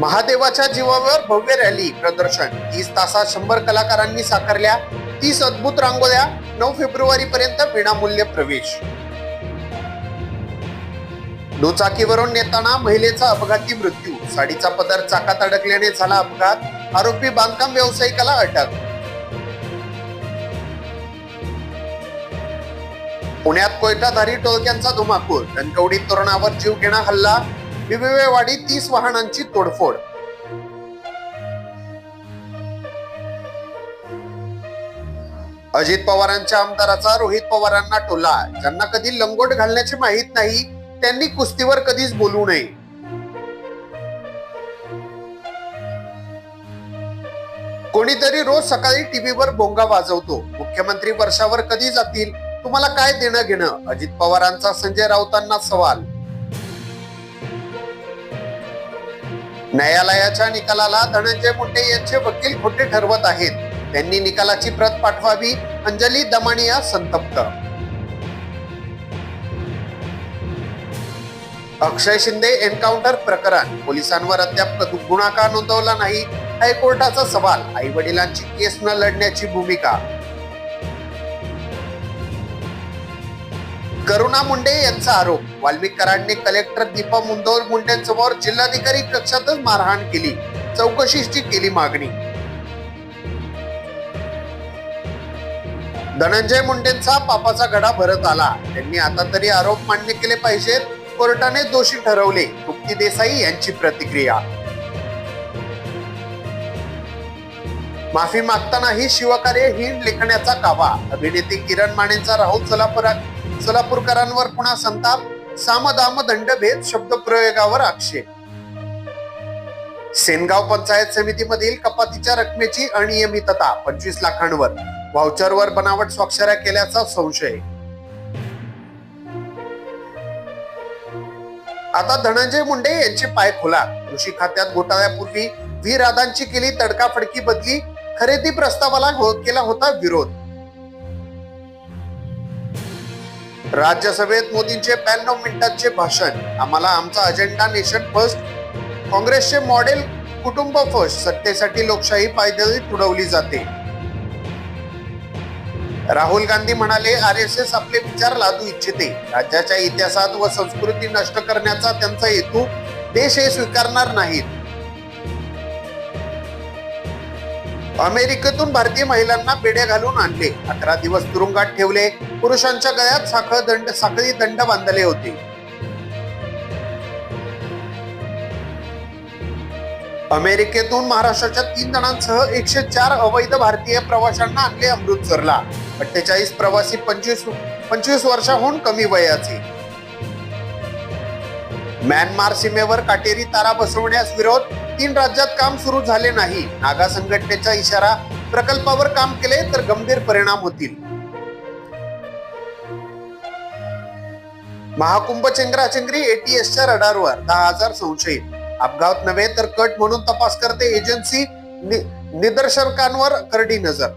महादेवाच्या जीवावर भव्य रॅली प्रदर्शन 30 तासात 100 कलाकारांनी साकारल्या 30 अद्भुत रांगोळ्या 9 फेब्रुवारी पर्यंत विनामूल्य प्रवेश. दुचाकीवरून नेताना महिलेचा अपघाती मृत्यू. साडीचा पदर चाकात अडकल्याने झाला अपघात. आरोपी बांधकाम व्यावसायिकाला अटक. पुण्यात कोयटाधारी टोळक्यांचा धुमाकूळ. धनकवडी तरुणावर जीवघेणा हल्ला. बिबवेवाडी 30 वाहनांची तोडफोड. अजित पवारांच्या आमदाराचा रोहित पवारांना टोला. ज्यांना कधी लंगोट घालण्याचे माहीत नाही त्यांनी कुस्तीवर कधीच बोलू नये. कोणीतरी रोज सकाळी टीव्हीवर भोंगा वाजवतो. मुख्यमंत्री वर्षावर कधी जातील, तुम्हाला काय देणं घेणं. अजित पवारांचा संजय राऊतांना सवाल. न्यायालयाच्या निकालाला धनंजय मुंडे यांचे वकील खोटे ठरवत आहेत. त्यांनी निकालाची प्रत पाठवावी. अंजली दमानिया संतप्त. अक्षय शिंदे एन्काउंटर प्रकरण. पोलिसांवर अद्याप गुन्हा का नोंदवला नाही, हायकोर्टाचा सवाल. आई वडिलांची केस न लढण्याची भूमिका. करुणा मुंडे यांचा आरोप. वाल्मिक कराडने कलेक्टर दीपा मुंडेंसमोर जिल्हाधिकारी कक्षातच मारहाण केली. चौकशीची केली मागणी. धनंजय मुंडेंचा पापाचा घडा भरत आला. त्यांनी आता तरी आरोप मान्य केले पाहिजेत. कोर्टाने दोषी ठरवले. तृप्ती देसाई यांची प्रतिक्रिया. माफी मागतानाही शिवकार्य हीन लेखण्याचा कावा. अभिनेत्री किरण मानेंचा राहुल सोलापूरकरांवर पुन्हा संताप. सामदाम दंडभेद शब्दप्रयोगावर आक्षेप. सेनगाव पंचायत समितीमधील कपातीच्या रकमेची अनियमितता. 25 लाखांवर. व्हाउचरवर बनावट स्वाक्षऱ्या केल्याचा संशय. आता धनंजय मुंडे यांचे पाय खुला. कृषी खात्यात घोटाळ्यापूर्वी व्ही राधांची केली तडकाफडकी बदली. खरेदी प्रस्तावाला केला होता विरोध. राज्यसभेत मोदींचे 92 मिनिटांचे भाषण. आम्हाला आमचा अजेंडा नेशन फर्स्ट. काँग्रेसचे मॉडेल कुटुंब फर्स्ट. सत्तेसाठी लोकशाही पायदळी तुडवली जाते. राहुल गांधी म्हणाले, RSS आपले विचार लादू इच्छिते. राज्याच्या इतिहासात व संस्कृती नष्ट करण्याचा त्यांचा हेतू. देश हे स्वीकारणार नाहीत. अमेरिकेतून भारतीय महिलांना बेड्या घालून आणले. 11 दिवस तुरुंगात ठेवले. पुरुषांच्या गळ्यात साखळी दंड बांधले होते. अमेरिकेतून महाराष्ट्राच्या 3 जणांसह 104 अवैध भारतीय प्रवाशांना आणले अमृतसरला. 48 प्रवासी 25 वर्षाहून कमी वयाचे. म्यानमार सीमेवर काटेरी तारा बसवण्यास विरोध. 3 राज्यात काम सुरू झाले नाही. नागा संघटनेचा इशारा. प्रकल्पावर काम केले तर गंभीर परिणाम होतील. महाकुंभ चेंगराचेंगरी. ATSच्या रडारवर 10,000 संशयित. अपघात नव्हे तर कट म्हणून तपास करते एजन्सी. निदर्शकांवर करडी नजर.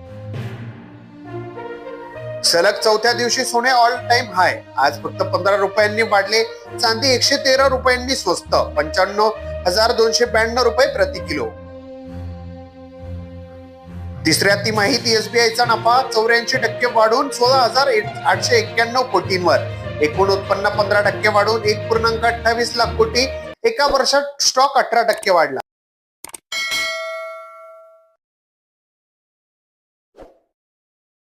सलग 4थ्या दिवशी सोने ऑल टाइम हाय. आज फक्त 15 रुपयांनी वाढले. चांदी 113 रुपयांनी स्वस्त. 95,292 रुपये प्रति किलो. तिसऱ्या तिमाहीत SBIचा नफा 84% वाढून 16,891 कोटींवर. एकूण उत्पन्न 15% वाढून 1.28 लाख कोटी. एका वर्षात स्टॉक 18% वाढला.